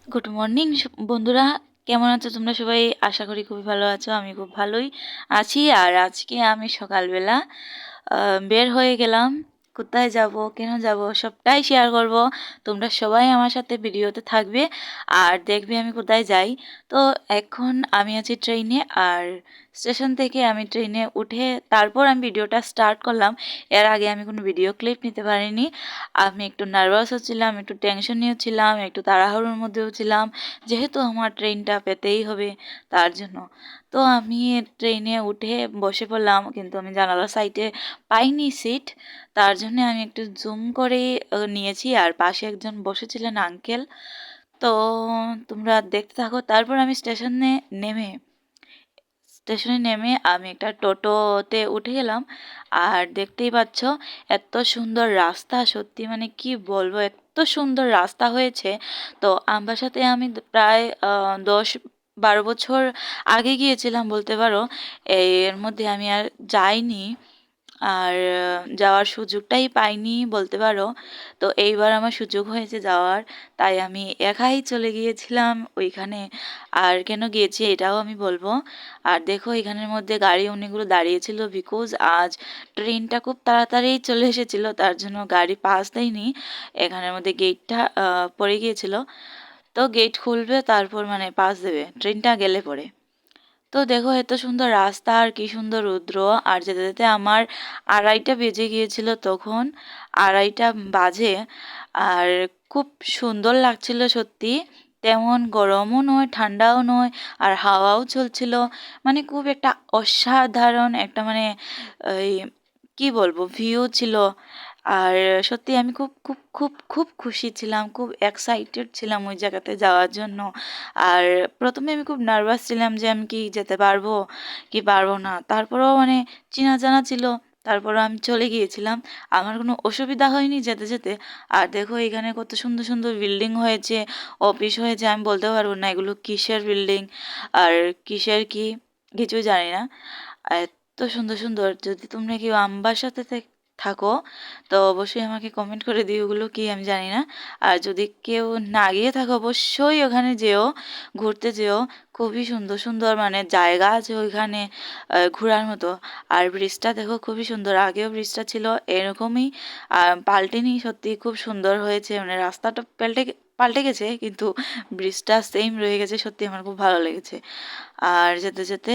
Good morning বন্ধুরা, কেমন আছো তোমরা সবাই? আশা করি খুবই ভালো আছো। আমি খুব ভালোই আছি। আর আজকে আমি সকালবেলা বের হয়ে গেলাম। কোথায় যাব, কেন যাব, সবটাই শেয়ার করব। তোমরা সবাই আমার সাথে ভিডিওতে থাকবে আর দেখবে আমি কোথায় যাই। তো এখন আমি আছি ট্রেনে, আর স্টেশন থেকে আমি ট্রেনে উঠে তারপর আমি ভিডিওটা স্টার্ট করলাম। এর আগে আমি কোনো ভিডিও ক্লিপ নিতে পারিনি। আমি একটু নার্ভাস হচ্ছিলাম, একটু টেনশন নিয়েছিলাম, একটু তাড়াহুড়োর মধ্যেও ছিলাম, যেহেতু আমার ট্রেনটা পেতেই হবে তার জন্য। তো আমি ট্রেনে উঠে বসে পড়লাম, কিন্তু আমি জানালার সাইডে পাইনি সিট। তার জন্য আমি একটু জুম করে নিয়েছি, আর পাশে একজন বসেছিলেন আঙ্কেল। তো তোমরা দেখতে থাকো। তারপর আমি স্টেশনে নেমে আমি একটা টোটোতে উঠে গেলাম। আর দেখতেই পাচ্ছ এত সুন্দর রাস্তা, সত্যি মানে কি বলবো, এত সুন্দর রাস্তা হয়েছে। তো আমার সাথে আমি প্রায় 10-12 বছর আগে গিয়েছিলাম বলতে পারো। এর মধ্যে আমি আর যাইনি, আর যাওয়ার সুযোগটাই পাইনি বলতে পারো। তো এইবার আমার সুযোগ হয়েছে যাওয়ার, তাই আমি একাই চলে গিয়েছিলাম ওইখানে। আর কেন গিয়েছি এটাও আমি বলবো। আর দেখো এখানের মধ্যে গাড়ি অনেকগুলো দাঁড়িয়েছিল, বিকজ আজ ট্রেনটা খুব তাড়াতাড়ি চলে এসেছিল, তার জন্য গাড়ি পাস দেয়নি। এখানের মধ্যে গেটটা পড়ে গিয়েছিল। তো গেট খুলবে, তারপর মানে পাস দেবে ট্রেনটা গেলে পরে। তো দেখো এত সুন্দর রাস্তা আর কি সুন্দর রৌদ্র। আর যেতে যেতে আমার 2:30 বেজে গিয়েছিল তখন, 2:30 বাজে। আর খুব সুন্দর লাগছিল সত্যি। তেমন গরমও নয়, ঠান্ডাও নয়, আর হাওয়াও চলছিল। মানে খুব একটা অসাধারণ একটা মানে এই কি বলবো ভিউ ছিল। আর সত্যি আমি খুব খুব খুব খুব খুশি ছিলাম, খুব এক্সাইটেড ছিলাম ওই জায়গাতে যাওয়ার জন্য। আর প্রথমে আমি খুব নার্ভাস ছিলাম যে আমি কি যেতে পারবো কি পারবো না, তারপরেও মানে চেনা জানা ছিল, তারপরও আমি চলে গিয়েছিলাম। আমার কোনো অসুবিধা হয়নি যেতে যেতে। আর দেখো এখানে কত সুন্দর সুন্দর বিল্ডিং হয়েছে, অফিস হয়েছে। আমি বলতে পারবো না এগুলো কিসের বিল্ডিং আর কিসের কি, কিছুই জানি না। এত সুন্দর সুন্দর। যদি তোমরা কেউ আমবাসাতে থাকো তো অবশ্যই আমাকে কমেন্ট করে দিও ওগুলো কি, আমি জানি না। আর যদি কেউ না গিয়ে থাকো অবশ্যই ওখানে যেও, ঘুরতে যেও। খুবই সুন্দর সুন্দর মানে জায়গা আছে ওইখানে ঘোরার মতো। আর ব্রিজটা দেখো খুবই সুন্দর, আগেও ব্রিজটা ছিল এরকমই, পাল্টেনি। সত্যি খুব সুন্দর হয়েছে, মানে রাস্তাটা পাল্টে গেছে, কিন্তু ব্রিজটা সেম রয়ে গেছে। সত্যি আমার খুব ভালো লেগেছে। আর যেতে যেতে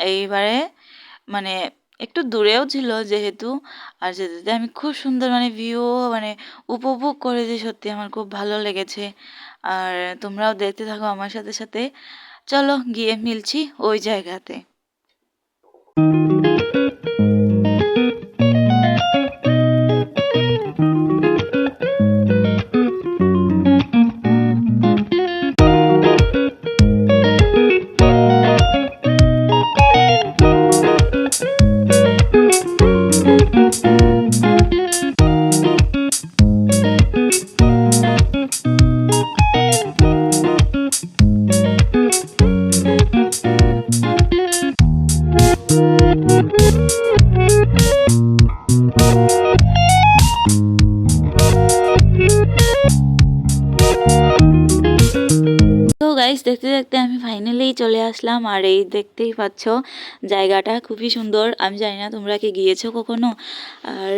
এইবারে মানে একটু দূরেও ছিল যেহেতু, আর যেতে যেতে আমি খুব সুন্দর মানে ভিউ মানে উপভোগ করেছি। সত্যি আমার খুব ভালো লেগেছে। আর তোমরাও দেখতে থাকো আমার সাথে সাথে। চলো গিয়ে মিলছি ওই জায়গাতে। তো গাইস দেখতে দেখতে আমি ফাইনালি চলে আসলাম। আর এই দেখতেই পাচ্ছ জায়গাটা খুবই সুন্দর। আমি জানি না তোমরা কি গিয়েছো কখনো। আর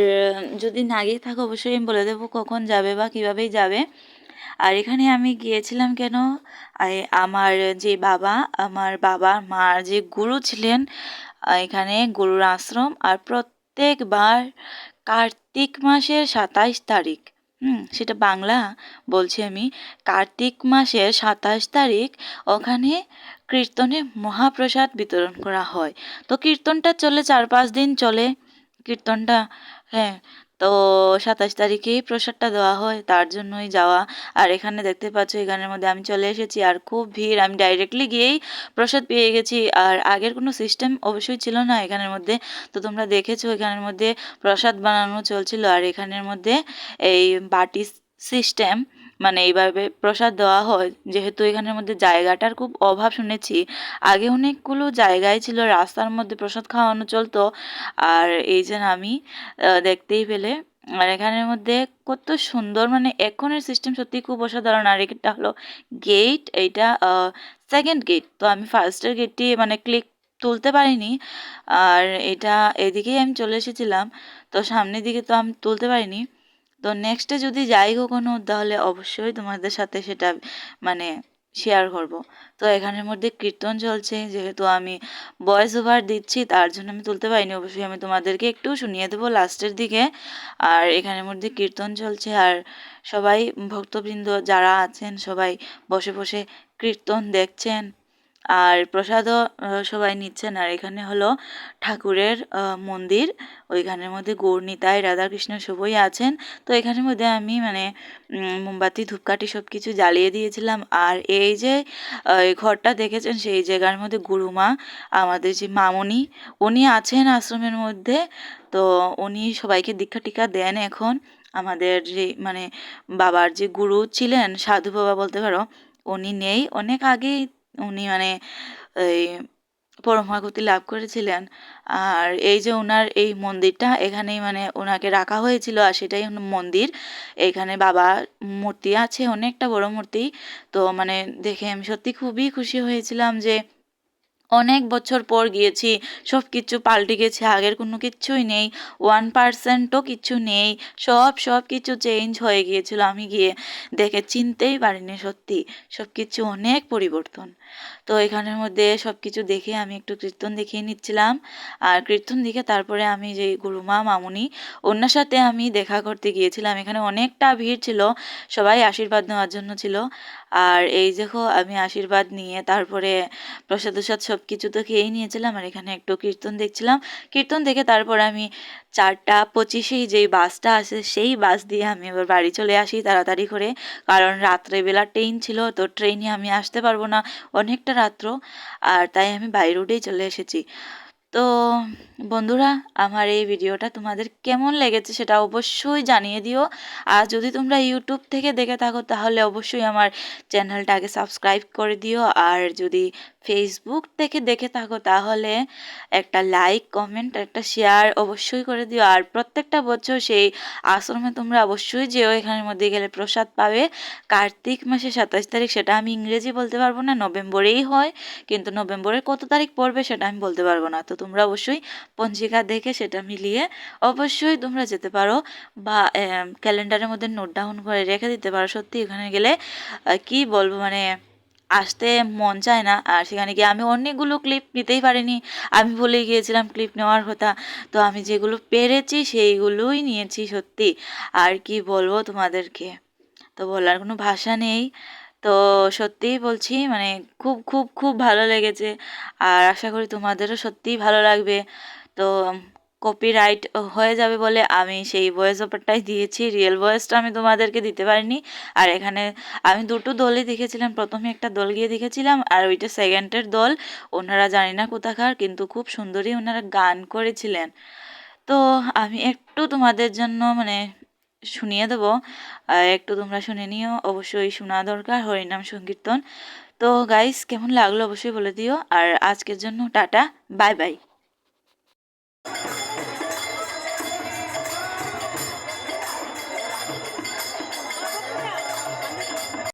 যদি না গিয়ে থাকো অবশ্যই আমি বলে দেবো কখন যাবে বা কীভাবেই যাবে। আর এখানে আমি গিয়েছিলাম কেন, আমার যে বাবা, আমার বাবার মার যে গুরু ছিলেন, এখানে গুরুর আশ্রম। আর প্রত্যেকবার কার্তিক মাসের 27 তারিখ, সেটা বাংলা বলছি আমি, কার্তিক মাসের 27 তারিখ ওখানে কীর্তনে মহাপ্রসাদ বিতরণ করা হয়। তো কীর্তনটা চলে 4-5 দিন চলে কীর্তনটা। হ্যাঁ। তো 27 তারিখেই প্রসাদটা দেওয়া হয়, তার জন্যই যাওয়া। আর এখানে দেখতে পাচ্ছ এখানের মধ্যে আমি চলে এসেছি, আর খুব ভিড়। আমি ডাইরেক্টলি গিয়েই প্রসাদ পেয়ে গেছি। আর আগের কোনো সিস্টেম অবশ্যই ছিল না এখানের মধ্যে। তো তোমরা দেখেছো এখানের মধ্যে প্রসাদ বানানো চলছিল, আর এখানের মধ্যে এই বাটি সিস্টেম, মানে এইভাবে প্রসাদ দেওয়া হয়। যেহেতু এখানের মধ্যে জায়গাটার খুব অভাব শুনেছি, আগে অনেকগুলো জায়গায় ছিল রাস্তার মধ্যে প্রসাদ খাওয়ানো চলতো। আর এই যে আমি দেখতেই পেলে আর এখানের মধ্যে কত সুন্দর, মানে এখনের সিস্টেম সত্যি খুব অসাধারণ। আর এটা হলো গেট, এইটা সেকেন্ড গেট। তো আমি ফার্স্টের গেটটি মানে ক্লিক তুলতে পারিনি, আর এটা এদিকেই আমি চলে এসেছিলাম, তো সামনের দিকে তো আমি তুলতে পারিনি। তো নেক্সটে যদি যাই কখনো তাহলে অবশ্যই তোমাদের সাথে সেটা মানে শেয়ার করব। তো এখানের মধ্যে কীর্তন চলছে, যেহেতু আমি ভয়েস ওভার দিচ্ছি তার জন্য আমি তুলতে পারিনি, অবশ্যই আমি তোমাদেরকে একটু শুনিয়ে দেবো লাস্টের দিকে। আর এখানের মধ্যে কীর্তন চলছে, আর সবাই ভক্তবৃন্দ যারা আছেন সবাই বসে বসে কীর্তন দেখছেন, আর প্রসাদও সবাই নিচ্ছেন। আর এখানে হলো ঠাকুরের মন্দির, ওইখানের মধ্যে গৌরনিতাই রাধাকৃষ্ণ সবই আছেন। তো এখানের মধ্যে আমি মানে মোমবাতি ধূপকাঠি সব কিছু জ্বালিয়ে দিয়েছিলাম। আর এই যে এই ঘরটা দেখেছেন, সেই জায়গার মধ্যে গুরুমা আমাদের যে মামনি উনি আছেন আশ্রমের মধ্যে। তো উনি সবাইকে দীক্ষা টিক্ষা দেন এখন। আমাদের যে মানে বাবার যে গুরু ছিলেন, সাধু বাবা বলতে পারো, উনি নেই, অনেক আগেই উনি মানে এই পরমাগতি লাভ করেছিলেন। আর এই যে ওনার এই মন্দিরটা, এখানেই মানে ওনাকে রাখা হয়েছিল, আর সেটাই হলো মন্দির। এখানে বাবা মূর্তি আছে, অনেকটা বড় মূর্তি। তো মানে দেখে আমি সত্যি খুবই খুশি হয়েছিলাম যে অনেক বছর পর গিয়েছি, সব কিছু পাল্টে গেছে, আগের কোনো কিচ্ছুই নেই, 1%ও কিছু নেই, সব কিছু চেঞ্জ হয়ে গিয়েছিল। আমি গিয়ে দেখে চিনতেই পারিনি, সত্যি সব কিছু অনেক পরিবর্তন। তো এখানের মধ্যে সব কিছু দেখে আমি একটু কীর্তন দেখিয়ে নিচ্ছিলাম, আর কীর্তন দেখে তারপরে আমি যে গুরুমা মামুনি ওনার সাথে আমি দেখা করতে গিয়েছিলাম। এখানে অনেকটা ভিড় ছিল, সবাই আশীর্বাদ নেওয়ার জন্য ছিল। আর এই দেখো আমি আশীর্বাদ নিয়ে তারপরে প্রসাদ টসাদ সব কিছু তো খেয়েই নিয়েছিলাম, আর এখানে একটু কীর্তন দেখছিলাম। কীর্তন দেখে তারপর আমি 4:25 যেই বাসটা আসে সেই বাস দিয়ে আমি এবার বাড়ি চলে আসি তাড়াতাড়ি করে, কারণ রাত্রেবেলা ট্রেন ছিল, তো ট্রেনে আমি আসতে পারবো না, অনেকটা রাত্র। আর তাই আমি বাই রোডেই চলে এসেছি। তো বন্ধুরা, আমার এই ভিডিওটা তোমাদের কেমন লেগেছে সেটা অবশ্যই জানিয়ে দিও। আর যদি তোমরা ইউটিউব থেকে দেখে থাকো তাহলে অবশ্যই আমার চ্যানেলটাকে সাবস্ক্রাইব করে দিও। আর যদি ফেসবুক থেকে দেখে থাকো তাহলে একটা লাইক কমেন্ট একটা শেয়ার অবশ্যই করে দিও। আর প্রত্যেকটা বছর সেই আশ্রমে তোমরা অবশ্যই যেও, এখানের মধ্যে গেলে প্রসাদ পাবে। কার্তিক মাসে 27 তারিখ, সেটা আমি ইংরেজি বলতে পারবো না, নভেম্বরেই হয়, কিন্তু নভেম্বরের কত তারিখ পড়বে সেটা আমি বলতে পারবো না। তো তোমরা অবশ্যই পঞ্জিকা দেখে সেটা মিলিয়ে অবশ্যই তোমরা যেতে পারো, বা ক্যালেন্ডারের মধ্যে নোট ডাউন করে রেখে দিতে পারো। সত্যি এখানে গেলে কি বলবো, মানে আসতে মন চায় না। আর সেখানে গিয়ে আমি অনেকগুলো ক্লিপ নিতেই পারিনি, আমি ভুলে গিয়েছিলাম ক্লিপ নেওয়ার কথা। তো আমি যেগুলো পেরেছি সেইগুলোই নিয়েছি সত্যি। আর কি বলবো তোমাদেরকে, তো বলার কোনো ভাষা নেই। তো সত্যিই বলছি, মানে খুব খুব খুব ভালো লেগেছে, আর আশা করি তোমাদেরও সত্যিই ভালো লাগবে। তো কপিরাইট হয়ে যাবে বলে আমি সেই ভয়েস ওভারটাই দিয়েছি, রিয়েল ভয়েসটা আমি তোমাদেরকে দিতে পারিনি। আর এখানে আমি দুটো দলই দেখেছিলাম, প্রথমে একটা দল গিয়ে দেখেছিলাম, আর ওইটা সেকেন্ডের দল, ওনারা জানি না কোথাকার, কিন্তু খুব সুন্দরই ওনারা গান করেছিলেন। তো আমি একটু তোমাদের জন্য মানে শুনিয়ে দেবো, একটু তোমরা শুনে নিও, অবশ্যই শোনা দরকার হরিনাম সংকীর্তন। তো গাইস, কেমন লাগলো অবশ্যই বলে দিও। আর আজকের জন্য টাটা, বাই বাই।